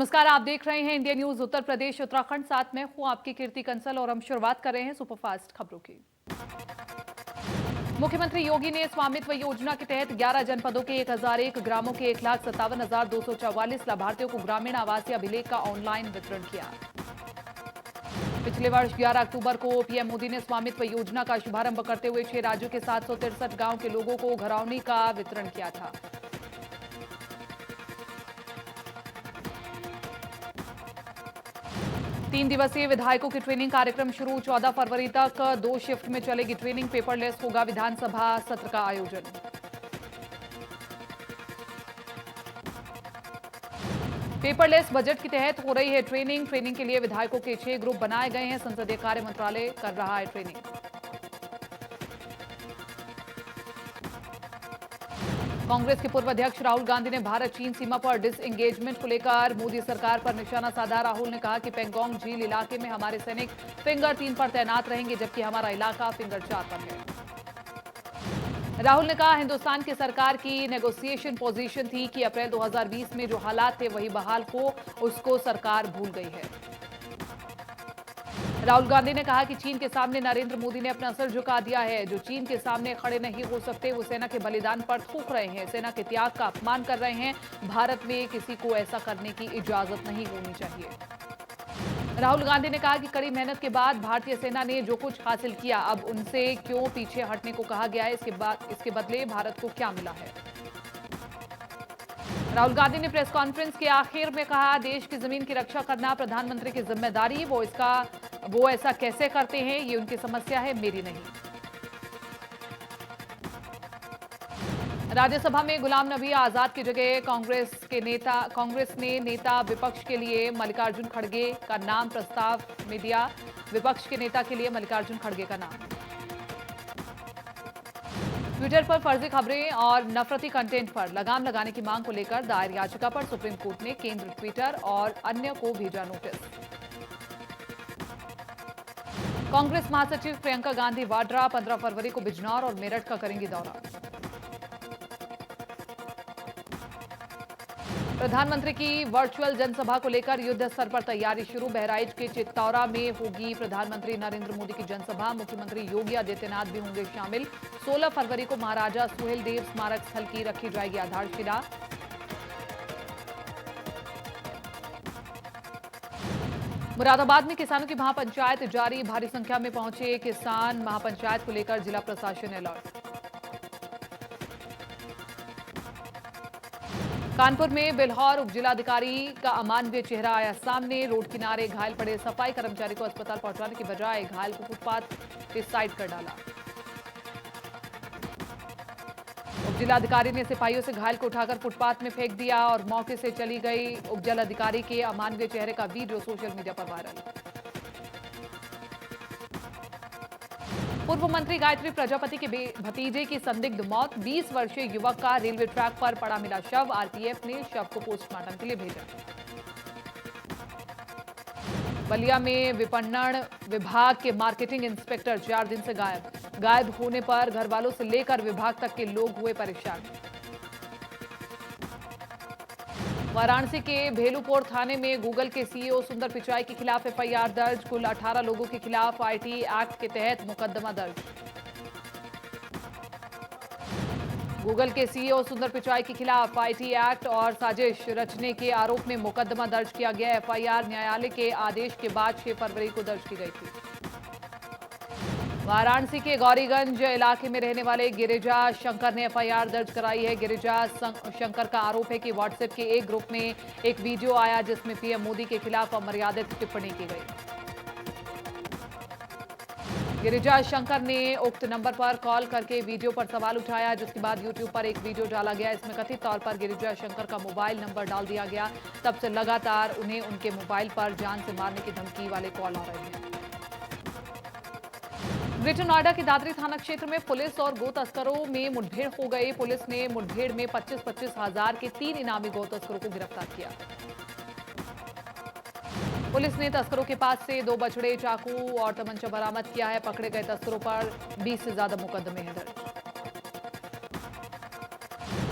नमस्कार, आप देख रहे हैं इंडिया न्यूज उत्तर प्रदेश उत्तराखंड। साथ में हूं आपकी कीर्ति कंसल और हम शुरुआत कर रहे हैं सुपरफास्ट खबरों की। मुख्यमंत्री योगी ने स्वामित्व योजना के तहत 11 जनपदों के 1001 ग्रामों के 1,57,244 लाभार्थियों को ग्रामीण आवासीय अभिलेख का ऑनलाइन वितरण किया। पिछले वर्ष 11 अक्टूबर को पीएम मोदी ने स्वामित्व योजना का शुभारंभ करते हुए 6 राज्यों के 763 गांव के लोगों को घरौनी का वितरण किया था। तीन दिवसीय विधायकों की ट्रेनिंग कार्यक्रम शुरू। 14 फरवरी तक 2 शिफ्ट में चलेगी ट्रेनिंग। पेपरलेस होगा विधानसभा सत्र का आयोजन। पेपरलेस बजट के तहत हो रही है ट्रेनिंग के लिए विधायकों के 6 ग्रुप बनाए गए हैं। संसदीय कार्य मंत्रालय कर रहा है ट्रेनिंग। कांग्रेस के पूर्व अध्यक्ष राहुल गांधी ने भारत चीन सीमा पर डिसएंगेजमेंट को लेकर मोदी सरकार पर निशाना साधा। राहुल ने कहा कि पेंगोंग झील इलाके में हमारे सैनिक फिंगर 3 पर तैनात रहेंगे, जबकि हमारा इलाका फिंगर 4 पर है। राहुल ने कहा, हिंदुस्तान की सरकार की नेगोशिएशन पोजीशन थी कि अप्रैल 2020 में जो हालात थे वही बहाल हो, उसको सरकार भूल गई है। राहुल गांधी ने कहा कि चीन के सामने नरेंद्र मोदी ने अपना सर झुका दिया है। जो चीन के सामने खड़े नहीं हो सकते वो सेना के बलिदान पर थूक रहे हैं, सेना के त्याग का अपमान कर रहे हैं। भारत में किसी को ऐसा करने की इजाजत नहीं होनी चाहिए। राहुल गांधी ने कहा कि कड़ी मेहनत के बाद भारतीय सेना ने जो कुछ हासिल किया, अब उनसे क्यों पीछे हटने को कहा गया है, इसके बदले भारत को क्या मिला है। राहुल गांधी ने प्रेस कॉन्फ्रेंस के आखिर में कहा, देश की जमीन की रक्षा करना प्रधानमंत्री की जिम्मेदारी। वो ऐसा कैसे करते हैं, ये उनकी समस्या है, मेरी नहीं। राज्यसभा में गुलाम नबी आजाद की जगह कांग्रेस ने नेता विपक्ष के लिए मल्लिकार्जुन खड़गे का नाम प्रस्ताव में दिया। विपक्ष के नेता के लिए मल्लिकार्जुन खड़गे का नाम। ट्विटर पर फर्जी खबरें और नफरती कंटेंट पर लगाम लगाने की मांग को लेकर दायर याचिका पर सुप्रीम कोर्ट ने केंद्र, ट्विटर और अन्य को भेजा नोटिस। कांग्रेस महासचिव प्रियंका गांधी वाड्रा 15 फरवरी को बिजनौर और मेरठ का करेंगी दौरा। प्रधानमंत्री की वर्चुअल जनसभा को लेकर युद्ध स्तर पर तैयारी शुरू। बहराइच के चित्तौरा में होगी प्रधानमंत्री नरेंद्र मोदी की जनसभा। मुख्यमंत्री योगी आदित्यनाथ भी होंगे शामिल। 16 फरवरी को महाराजा सुहेलदेव स्मारक स्थल की रखी जाएगी आधारशिला। मुरादाबाद में किसानों की महापंचायत जारी। भारी संख्या में पहुंचे किसान। महापंचायत को लेकर जिला प्रशासन अलर्ट। कानपुर में बिल्हौर उपजिलाधिकारी का अमानवीय चेहरा आया सामने। रोड किनारे घायल पड़े सफाई कर्मचारी को अस्पताल पहुंचाने की बजाय घायल को फुटपाथ पे साइड कर डाला। उपजिलाधिकारी ने सिपाहियों से घायल को उठाकर फुटपाथ में फेंक दिया और मौके से चली गई। उपजिलाधिकारी के अमानवीय चेहरे का वीडियो सोशल मीडिया पर वायरल। पूर्व मंत्री गायत्री प्रजापति के भतीजे की संदिग्ध मौत। 20 वर्षीय युवक का रेलवे ट्रैक पर पड़ा मिला शव। आरपीएफ ने शव को पोस्टमार्टम के लिए भेजा। बलिया में विपणन विभाग के मार्केटिंग इंस्पेक्टर 4 दिन से गायब होने पर घर वालों से लेकर विभाग तक के लोग हुए परेशान। वाराणसी के भेलूपुर थाने में गूगल के सीईओ सुंदर पिचाई के खिलाफ एफआईआर दर्ज। कुल 18 लोगों के खिलाफ आईटी एक्ट के तहत मुकदमा दर्ज। गूगल के सीईओ सुंदर पिचाई के खिलाफ आईटी एक्ट और साजिश रचने के आरोप में मुकदमा दर्ज किया गया। एफआईआर न्यायालय के आदेश के बाद 6 फरवरी को दर्ज की गई थी। वाराणसी के गौरीगंज इलाके में रहने वाले गिरिजा शंकर ने एफआईआर दर्ज कराई है। गिरिजा शंकर का आरोप है कि व्हाट्सएप के एक ग्रुप में एक वीडियो आया जिसमें पीएम मोदी के खिलाफ अमर्यादित टिप्पणी की गई। गिरिजा शंकर ने उक्त नंबर पर कॉल करके वीडियो पर सवाल उठाया, जिसके बाद यूट्यूब पर एक वीडियो डाला गया। इसमें कथित तौर पर गिरिजा शंकर का मोबाइल नंबर डाल दिया गया। तब से लगातार उन्हें उनके मोबाइल पर जान से मारने की धमकी वाले कॉल आ रहे हैं। ग्रेटर नोएडा के दादरी थाना क्षेत्र में पुलिस और गो तस्करों में मुठभेड़ हो गई। पुलिस ने मुठभेड़ में 25-25 हजार के 3 इनामी गौ तस्करों को गिरफ्तार किया। पुलिस ने तस्करों के पास से 2 बछड़े, चाकू और तमंचा बरामद किया है। पकड़े गए तस्करों पर 20 से ज्यादा मुकदमे हैं दर्ज।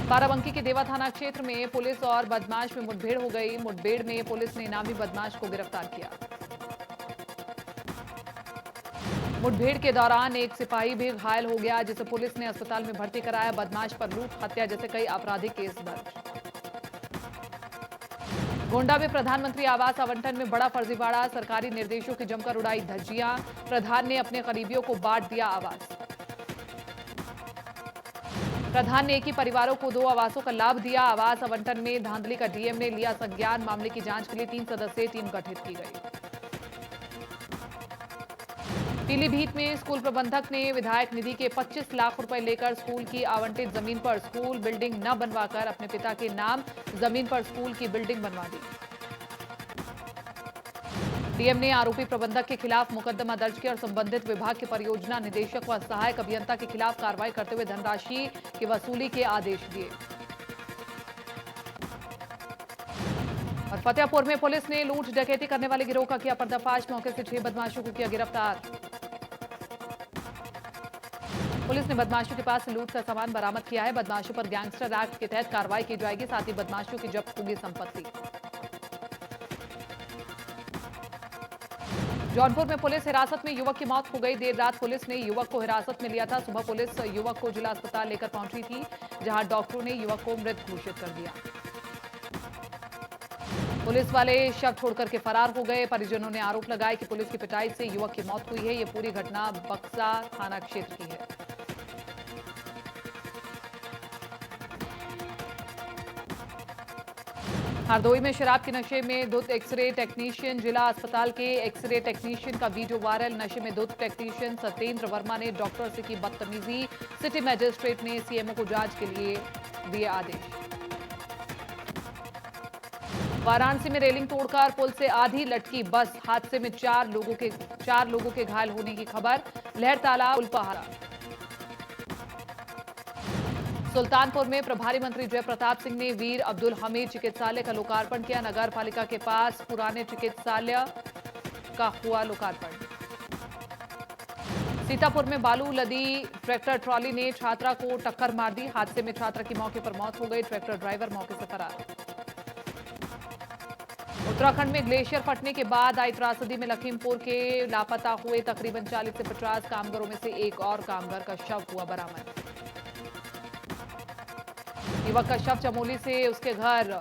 बाराबंकी के देवा थाना क्षेत्र में पुलिस और बदमाश में मुठभेड़ हो गई। मुठभेड़ में पुलिस ने इनामी बदमाश को गिरफ्तार किया। मुठभेड़ के दौरान एक सिपाही भी घायल हो गया, जिसे पुलिस ने अस्पताल में भर्ती कराया। बदमाश पर लूट, हत्या जैसे कई आपराधिक केस दर्ज। गोंडा में प्रधानमंत्री आवास आवंटन में बड़ा फर्जीवाड़ा। सरकारी निर्देशों की जमकर उड़ाई धज्जियां। प्रधान ने अपने करीबियों को बांट दिया आवास। प्रधान ने एक ही परिवारों को 2 आवासों का लाभ दिया। आवास आवंटन में धांधली का डीएम ने लिया संज्ञान। मामले की जांच के लिए 3 सदस्यीय टीम गठित की गई। पीलीभीत में स्कूल प्रबंधक ने विधायक निधि के 25 लाख रुपए लेकर स्कूल की आवंटित जमीन पर स्कूल बिल्डिंग न बनवाकर अपने पिता के नाम जमीन पर स्कूल की बिल्डिंग बनवा दी। डीएम ने आरोपी प्रबंधक के खिलाफ मुकदमा दर्ज किया और संबंधित विभाग के परियोजना निदेशक व सहायक अभियंता के खिलाफ कार्रवाई करते हुए धनराशि की वसूली के आदेश दिए। और फतेहपुर में पुलिस ने लूट डकैती करने वाले गिरोह का किया पर्दाफाश। मौके से 6 बदमाशों को किया गिरफ्तार। पुलिस ने बदमाशों के पास से लूट का सामान बरामद किया है। बदमाशों पर गैंगस्टर एक्ट के तहत कार्रवाई की जाएगी। साथ ही बदमाशों की जब्त होगी संपत्ति। जौनपुर में पुलिस हिरासत में युवक की मौत हो गई। देर रात पुलिस ने युवक को हिरासत में लिया था। सुबह पुलिस युवक को जिला अस्पताल लेकर पहुंची थी, जहां डॉक्टरों ने युवक को मृत घोषित कर दिया। पुलिस वाले शव छोड़कर के फरार हो गए। परिजनों ने आरोप लगाया कि पुलिस की पिटाई से युवक की मौत हुई है। ये पूरी घटना बक्सा थाना क्षेत्र की है। हरदोई में शराब के नशे में धुत एक्सरे टेक्नीशियन। जिला अस्पताल के एक्सरे टेक्नीशियन का वीडियो वायरल। नशे में धुत टेक्नीशियन सत्येंद्र वर्मा ने डॉक्टर से की बदतमीजी। सिटी मजिस्ट्रेट ने सीएमओ को जांच के लिए दिए आदेश। वाराणसी में रेलिंग तोड़कर पुल से आधी लटकी बस। हादसे में 4 लोगों के घायल होने की खबर। लहरताला पुल पहाड़ा। सुल्तानपुर में प्रभारी मंत्री जय प्रताप सिंह ने वीर अब्दुल हमीद चिकित्सालय का लोकार्पण किया। नगर पालिका के पास पुराने चिकित्सालय का हुआ लोकार्पण। सीतापुर में बालू लदी ट्रैक्टर ट्रॉली ने छात्रा को टक्कर मार दी। हादसे में छात्रा की मौके पर मौत हो गई। ट्रैक्टर ड्राइवर मौके से फरार। उत्तराखंड में ग्लेशियर फटने के बाद आई त्रासदी में लखीमपुर के लापता हुए तकरीबन 40 से 50 कामगारों में से एक और कामगार का शव हुआ बरामद। युवक का शव चमोली से उसके घर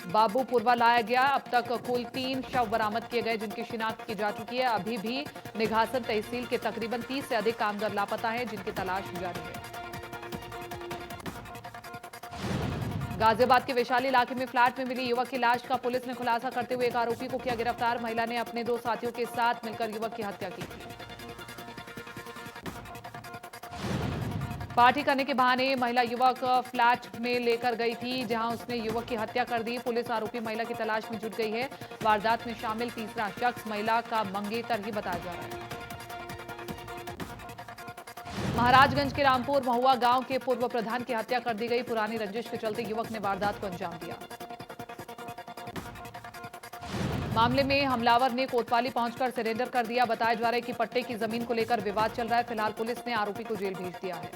बाबूपुरवा लाया गया। अब तक कुल 3 शव बरामद किए गए, जिनकी शिनाख्त की जा चुकी है। अभी भी निघासन तहसील के तकरीबन 30 से अधिक कामगार लापता हैं, जिनकी तलाश जारी है। गाजियाबाद के वैशाली इलाके में फ्लैट में मिली युवक की लाश का पुलिस ने खुलासा करते हुए एक आरोपी को किया गिरफ्तार। महिला ने अपने 2 साथियों के साथ मिलकर युवक की हत्या की थी। पार्टी करने के बहाने महिला युवक फ्लैट में लेकर गई थी, जहां उसने युवक की हत्या कर दी। पुलिस आरोपी महिला की तलाश में जुट गई है। वारदात में शामिल तीसरा शख्स महिला का मंगेतर ही बताया जा रहा है। महाराजगंज के रामपुर महुआ गांव के पूर्व प्रधान की हत्या कर दी गई। पुरानी रंजिश के चलते युवक ने वारदात को अंजाम दिया। मामले में हमलावर ने कोतवाली पहुंचकर सरेंडर कर दिया। बताया जा रहा है कि पट्टे की जमीन को लेकर विवाद चल रहा है। फिलहाल पुलिस ने आरोपी को जेल भेज दिया है।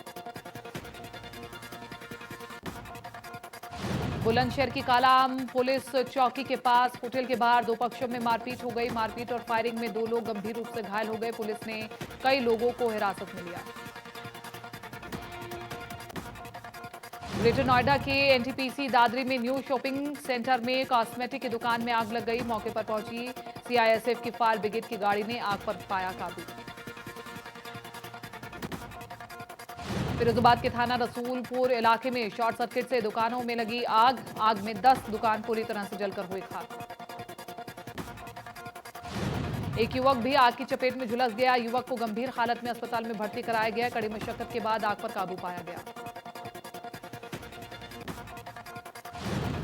बुलंदशहर की कालाम पुलिस चौकी के पास होटल के बाहर 2 पक्षों में मारपीट हो गई। मारपीट और फायरिंग में 2 लोग गंभीर रूप से घायल हो गए। पुलिस ने कई लोगों को हिरासत में लिया। ग्रेटर नोएडा के एनटीपीसी दादरी में न्यू शॉपिंग सेंटर में कॉस्मेटिक की दुकान में आग लग गई। मौके पर पहुंची सीआईएसएफ की फायर ब्रिगेड की गाड़ी ने आग पर पाया काबू। फिरोजाबाद के थाना रसूलपुर इलाके में शॉर्ट सर्किट से दुकानों में लगी आग। आग में 10 दुकान पूरी तरह से जलकर हुए खाक। एक युवक भी आग की चपेट में झुलस गया। युवक को गंभीर हालत में अस्पताल में भर्ती कराया गया। कड़ी मशक्कत के बाद आग पर काबू पाया गया।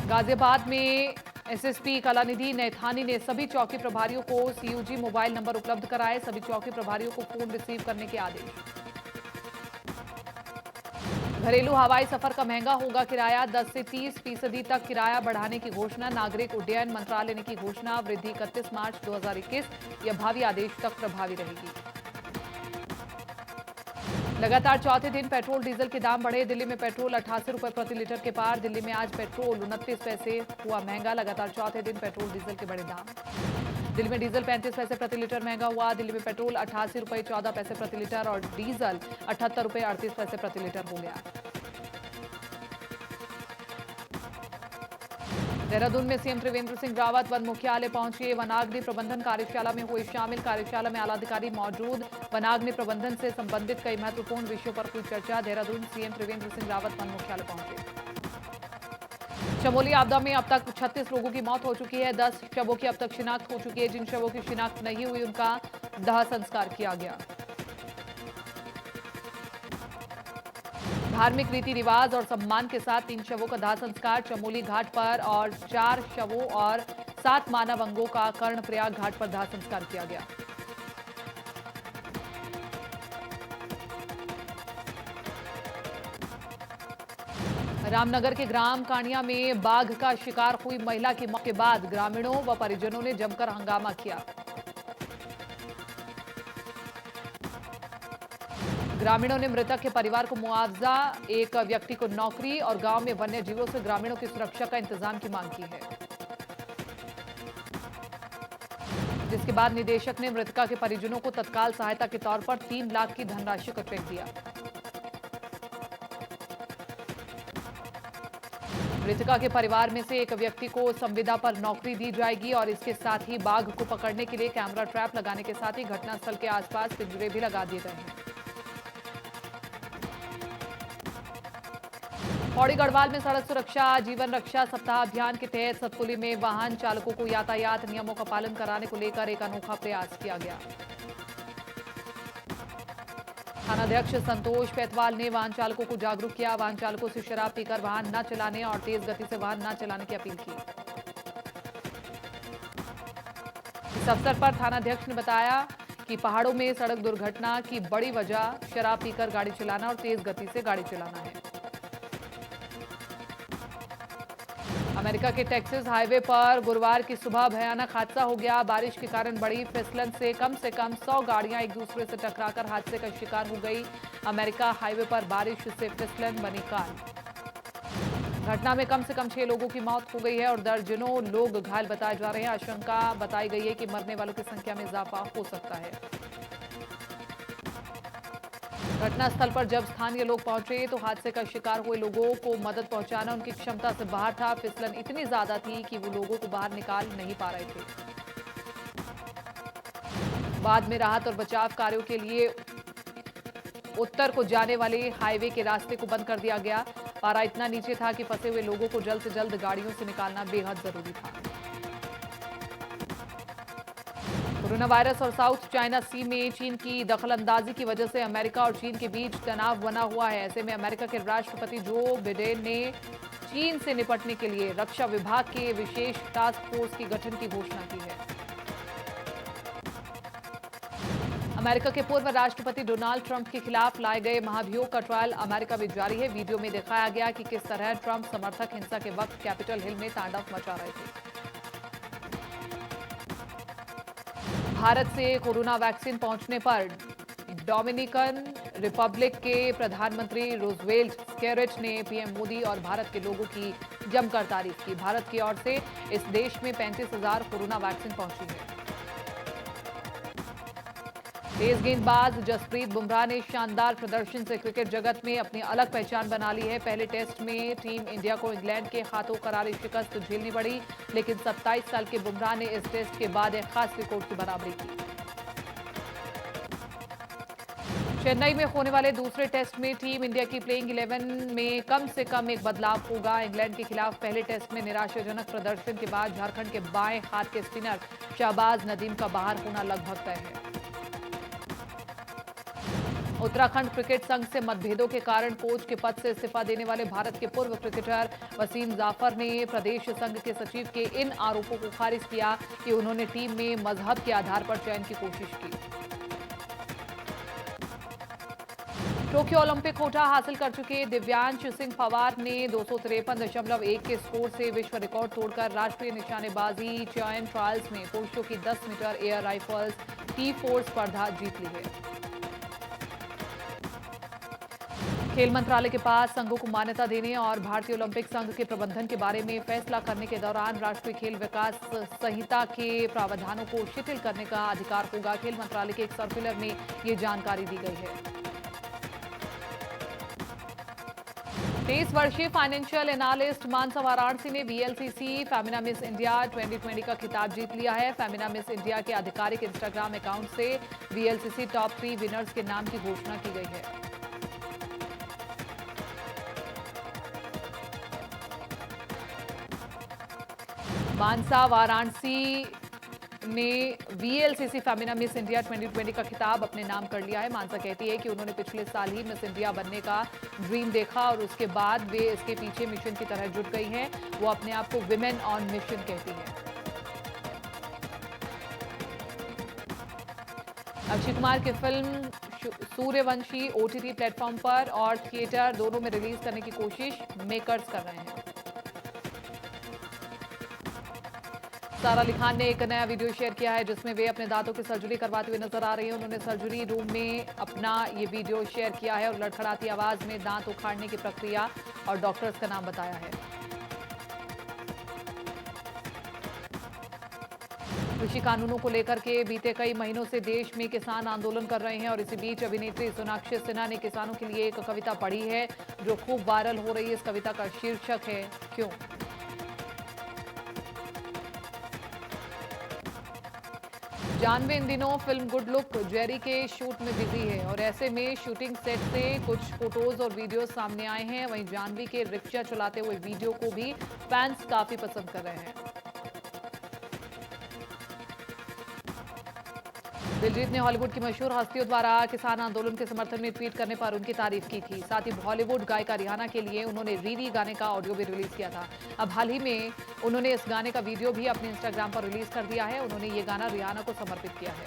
गाजियाबाद में एसएसपी कलानिधि नैथानी ने सभी चौकी प्रभारियों को सीयूजी मोबाइल नंबर उपलब्ध कराए। सभी चौकी प्रभारियों को फोन रिसीव करने के आदेश। घरेलू हवाई सफर का महंगा होगा किराया। 10 से 30% तक किराया बढ़ाने की घोषणा। नागरिक उड्डयन मंत्रालय ने की घोषणा। वृद्धि 31 मार्च 2021 या भावी आदेश तक प्रभावी रहेगी। लगातार चौथे दिन पेट्रोल डीजल के दाम बढ़े। दिल्ली में पेट्रोल 88 रुपए प्रति लीटर के पार। दिल्ली में आज पेट्रोल 29 पैसे हुआ महंगा। लगातार चौथे दिन पेट्रोल डीजल के बढ़े दाम। दिल्ली में डीजल 35 पैसे प्रति लीटर महंगा हुआ। दिल्ली में पेट्रोल 88 रुपए 14 पैसे प्रति लीटर और डीजल 78 रुपए 38 पैसे प्रति लीटर हो गया। देहरादून में सीएम त्रिवेंद्र सिंह रावत वन मुख्यालय पहुंचे। वनाग्नि प्रबंधन कार्यशाला में हुए शामिल। कार्यशाला में आलाधिकारी मौजूद। वनाग्नि प्रबंधन से संबंधित कई महत्वपूर्ण विषयों पर हुई चर्चा। देहरादून सीएम त्रिवेंद्र सिंह रावत वन मुख्यालय पहुंचे। चमोली आपदा में अब तक 36 लोगों की मौत हो चुकी है। 10 शवों की अब तक शिनाख्त हो चुकी है। जिन शवों की शिनाख्त नहीं हुई उनका दाह संस्कार किया गया। धार्मिक रीति रिवाज और सम्मान के साथ 3 शवों का दाह संस्कार चमोली घाट पर और 4 शवों और 7 मानव अंगों का कर्णप्रयाग घाट पर दाह संस्कार किया गया। रामनगर के ग्राम कानिया में बाघ का शिकार हुई महिला की मौत के बाद ग्रामीणों व परिजनों ने जमकर हंगामा किया। ग्रामीणों ने मृतक के परिवार को मुआवजा, एक व्यक्ति को नौकरी और गांव में वन्य जीवों से ग्रामीणों की सुरक्षा का इंतजाम की मांग की है। जिसके बाद निदेशक ने मृतका के परिजनों को तत्काल सहायता के तौर पर 3 लाख की धनराशि का चेक दिया। मृतका के परिवार में से एक व्यक्ति को संविदा पर नौकरी दी जाएगी और इसके साथ ही बाघ को पकड़ने के लिए कैमरा ट्रैप लगाने के साथ ही घटनास्थल के आसपास पिंजरे भी लगा दिए गए हैं। पौड़ी गढ़वाल में सड़क सुरक्षा जीवन रक्षा सप्ताह अभियान के तहत सतपुली में वाहन चालकों को यातायात नियमों का पालन कराने को लेकर एक अनोखा प्रयास किया गया। थानाध्यक्ष संतोष पैतवाल ने वाहन चालकों को जागरूक किया। वाहन चालकों से शराब पीकर वाहन न चलाने और तेज गति से वाहन न चलाने की अपील की। इस अवसर पर थानाध्यक्ष ने बताया कि पहाड़ों में सड़क दुर्घटना की बड़ी वजह शराब पीकर गाड़ी चलाना और तेज गति से गाड़ी चलाना है। अमेरिका के टेक्सास हाईवे पर गुरुवार की सुबह भयानक हादसा हो गया। बारिश के कारण बड़ी फिसलन से कम 100 गाड़ियां एक दूसरे से टकराकर हादसे का शिकार हो गई। अमेरिका हाईवे पर बारिश से फिसलन बनी काल। घटना में कम से कम 6 लोगों की मौत हो गई है और दर्जनों लोग घायल बताए जा रहे हैं। आशंका बताई गई है कि मरने वालों की संख्या में इजाफा हो सकता है। घटनास्थल पर जब स्थानीय लोग पहुंचे तो हादसे का शिकार हुए लोगों को मदद पहुंचाना उनकी क्षमता से बाहर था। फिसलन इतनी ज्यादा थी कि वो लोगों को बाहर निकाल नहीं पा रहे थे। बाद में राहत और बचाव कार्यों के लिए उत्तर को जाने वाले हाईवे के रास्ते को बंद कर दिया गया। पारा इतना नीचे था कि फंसे हुए लोगों को जल्द से जल्द गाड़ियों से निकालना बेहद जरूरी था। कोरोना वायरस और साउथ चाइना सी में चीन की दखलंदाजी की वजह से अमेरिका और चीन के बीच तनाव बना हुआ है। ऐसे में अमेरिका के राष्ट्रपति जो बिडेन ने चीन से निपटने के लिए रक्षा विभाग के विशेष टास्क फोर्स की गठन की घोषणा की है। अमेरिका के पूर्व राष्ट्रपति डोनाल्ड ट्रंप के खिलाफ लाए गए महाभियोग का ट्रायल अमेरिका में जारी है। वीडियो में दिखाया गया कि किस तरह ट्रंप समर्थक हिंसा के वक्त कैपिटल हिल में तांडव मचा रहे थे। भारत से कोरोना वैक्सीन पहुंचने पर डोमिनिकन रिपब्लिक के प्रधानमंत्री रूजवेल्ट स्केरिच ने पीएम मोदी और भारत के लोगों की जमकर तारीफ की। भारत की ओर से इस देश में 35,000 कोरोना वैक्सीन पहुंची है। तेज गेंदबाज जसप्रीत बुमराह ने शानदार प्रदर्शन से क्रिकेट जगत में अपनी अलग पहचान बना ली है। पहले टेस्ट में टीम इंडिया को इंग्लैंड के हाथों करारी शिकस्त झेलनी पड़ी, लेकिन 27 साल के बुमराह ने इस टेस्ट के बाद एक खास रिकॉर्ड की बराबरी की। चेन्नई में होने वाले दूसरे टेस्ट में टीम इंडिया की प्लेइंग 11 में कम से कम एक बदलाव होगा। इंग्लैंड के खिलाफ पहले टेस्ट में निराशाजनक प्रदर्शन के बाद झारखंड के बाएं हाथ के स्पिनर शहबाज नदीम का बाहर होना लगभग तय है। उत्तराखंड क्रिकेट संघ से मतभेदों के कारण कोच के पद से इस्तीफा देने वाले भारत के पूर्व क्रिकेटर वसीम जाफर ने प्रदेश संघ के सचिव के इन आरोपों को खारिज किया कि उन्होंने टीम में मजहब के आधार पर चयन की कोशिश की। टोक्यो ओलंपिक कोटा हासिल कर चुके दिव्यांश सिंह पवार ने 253.1 के स्कोर से विश्व रिकॉर्ड तोड़कर राष्ट्रीय निशानेबाजी चयन ट्रायल्स में पुरुषों की 10 मीटर एयर राइफल्स T4 स्पर्धा जीत ली है। खेल मंत्रालय के पास संघों को मान्यता देने और भारतीय ओलंपिक संघ के प्रबंधन के बारे में फैसला करने के दौरान राष्ट्रीय खेल विकास संहिता के प्रावधानों को शिथिल करने का अधिकार होगा। खेल मंत्रालय के एक सर्कुलर में ये जानकारी दी गई है। 23 वर्षीय फाइनेंशियल एनालिस्ट मानसा वाराणसी ने वीएलसीसी फेमिना मिस इंडिया 2020 का खिताब जीत लिया है। फेमिना मिस इंडिया के आधिकारिक इंस्टाग्राम अकाउंट से वीएलसीसी टॉप 3 विनर्स के नाम की घोषणा की गई है। मानसा वाराणसी ने वीएलसीसी फेमिना मिस इंडिया 2020 का खिताब अपने नाम कर लिया है। मानसा कहती है कि उन्होंने पिछले साल ही मिस इंडिया बनने का ड्रीम देखा और उसके बाद वे इसके पीछे मिशन की तरह जुट गई हैं। वो अपने आप को विमेन ऑन मिशन कहती हैं। अक्षय कुमार की फिल्म सूर्यवंशी ओटीटी प्लेटफॉर्म पर और थिएटर दोनों में रिलीज करने की कोशिश मेकर्स कर रहे हैं। सारा अली खान ने एक नया वीडियो शेयर किया है जिसमें वे अपने दांतों की सर्जरी करवाते हुए नजर आ रही हैं। उन्होंने सर्जरी रूम में अपना ये वीडियो शेयर किया है और लड़खड़ाती आवाज में दांत उखाड़ने की प्रक्रिया और डॉक्टर्स का नाम बताया है। कृषि कानूनों को लेकर के बीते कई महीनों से देश में किसान आंदोलन कर रहे हैं और इसी बीच अभिनेत्री सोनाक्षी सिन्हा ने किसानों के लिए एक कविता पढ़ी है जो खूब वायरल हो रही है। इस कविता का शीर्षक है क्यों। जानवी इन दिनों फिल्म गुड लुक जेरी के शूट में बिजी है और ऐसे में शूटिंग सेट से कुछ फोटोज और वीडियोस सामने आए हैं। वहीं जानवी के रिक्शा चलाते हुए वीडियो को भी फैंस काफी पसंद कर रहे हैं। दिलजीत ने हॉलीवुड की मशहूर हस्तियों द्वारा किसान आंदोलन के समर्थन में ट्वीट करने पर उनकी तारीफ की थी। साथ ही बॉलीवुड गायिका रिहाना के लिए उन्होंने रीरी गाने का ऑडियो भी रिलीज किया था। अब हाल ही में उन्होंने इस गाने का वीडियो भी अपने इंस्टाग्राम पर रिलीज कर दिया है। उन्होंने ये गाना रिहाना को समर्पित किया है।